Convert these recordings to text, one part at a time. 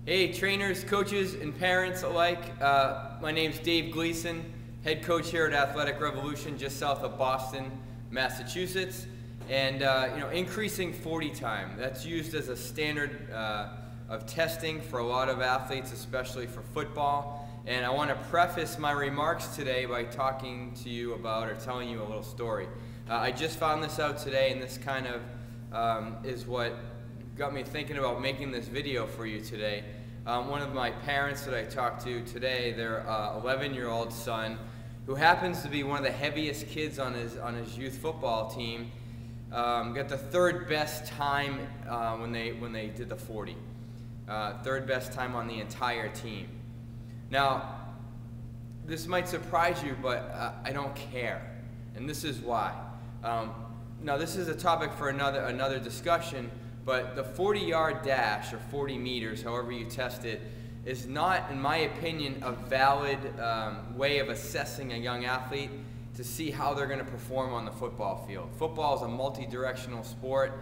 Hey trainers, coaches, and parents alike. My name's Dave Gleason, head coach here at Athletic Revolution just south of Boston, Massachusetts. And increasing 40 time, that's used as a standard of testing for a lot of athletes, especially for football. And I want to preface my remarks today by talking to you about or telling you a little story. I just found this out today, and this kind of is what got me thinking about making this video for you today. One of my parents that I talked to today, their 11-year-old son, who happens to be one of the heaviest kids on his youth football team, got the third best time when they did the 40. Third best time on the entire team. Now, this might surprise you, but I don't care, and this is why. Now, this is a topic for another discussion. But the 40-yard dash, or 40 meters, however you test it, is not, in my opinion, a valid way of assessing a young athlete to see how they're going to perform on the football field. Football is a multi-directional sport.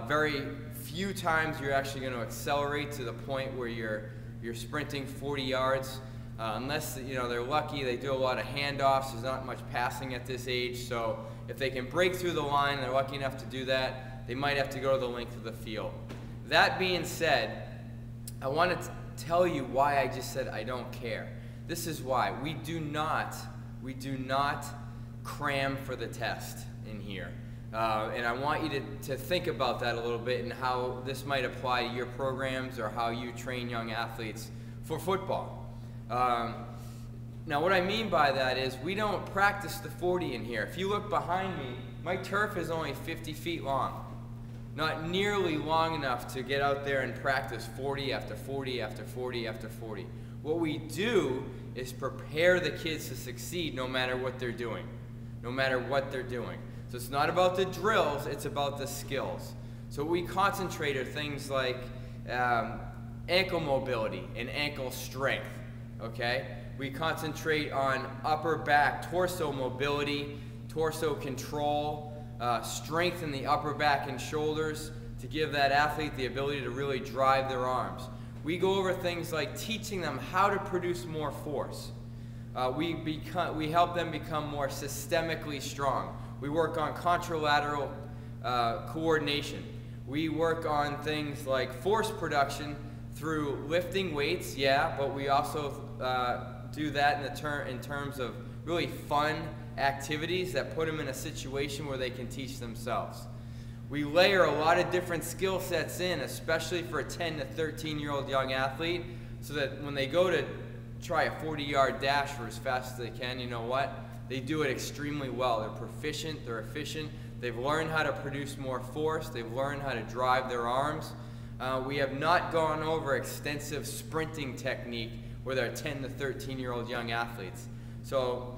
Very few times you're actually going to accelerate to the point where you're sprinting 40 yards. Unless they're lucky, they do a lot of handoffs. There's not much passing at this age, so if they can break through the line, they're lucky enough to do that. They might have to go to the length of the field. That being said, I want to tell you why I just said I don't care. This is why. We do not cram for the test in here. And I want you to think about that a little bit and how this might apply to your programs or how you train young athletes for football. Now what I mean by that is we don't practice the 40 in here. If you look behind me, my turf is only 50 feet long. Not nearly long enough to get out there and practice 40 after 40 after 40 after 40. What we do is prepare the kids to succeed no matter what they're doing. No matter what they're doing. So it's not about the drills, it's about the skills. So what we concentrate are things like ankle mobility and ankle strength, okay? We concentrate on upper back, torso mobility, torso control, strength in the upper back and shoulders to give that athlete the ability to really drive their arms. We go over things like teaching them how to produce more force. We help them become more systemically strong. We work on contralateral coordination. We work on things like force production through lifting weights, yeah, but we also do that in terms of really fun activities that put them in a situation where they can teach themselves. We layer a lot of different skill sets in, especially for a 10 to 13-year-old young athlete, so that when they go to try a 40-yard dash for as fast as they can, you know what? They do it extremely well. They're proficient, they're efficient, they've learned how to produce more force, they've learned how to drive their arms. We have not gone over extensive sprinting technique with our 10 to 13-year-old young athletes. So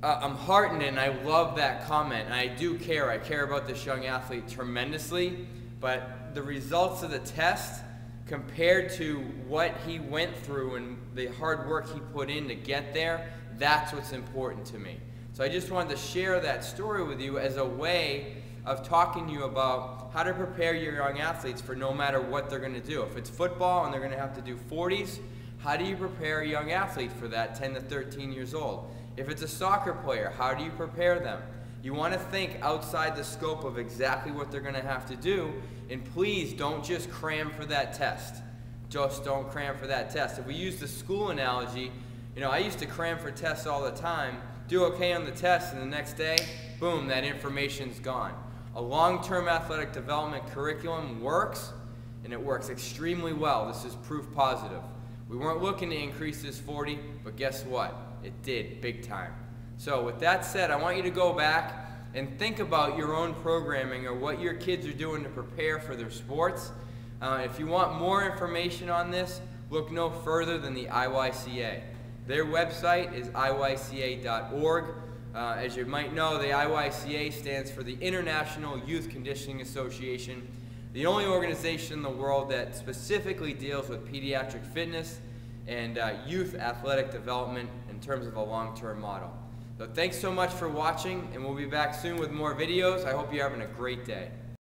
I'm heartened and I love that comment, and I do care. I care about this young athlete tremendously, but the results of the test compared to what he went through and the hard work he put in to get there, that's what's important to me. So I just wanted to share that story with you as a way of talking to you about how to prepare your young athletes for no matter what they're going to do. If it's football and they're going to have to do 40s, how do you prepare a young athlete for that 10 to 13 years old? If it's a soccer player, how do you prepare them? You want to think outside the scope of exactly what they're going to have to do, and please don't just cram for that test. Just don't cram for that test. If we use the school analogy, I used to cram for tests all the time, do okay on the test, and the next day, boom, that information's gone. A long-term athletic development curriculum works, and it works extremely well. This is proof positive. We weren't looking to increase this 40, but guess what? It did, big time. So with that said, I want you to go back and think about your own programming or what your kids are doing to prepare for their sports. If you want more information on this, look no further than the IYCA. Their website is iyca.org. As you might know, the IYCA stands for the International Youth Conditioning Association, the only organization in the world that specifically deals with pediatric fitness and youth athletic development in terms of a long-term model. So thanks so much for watching, and we'll be back soon with more videos. I hope you're having a great day.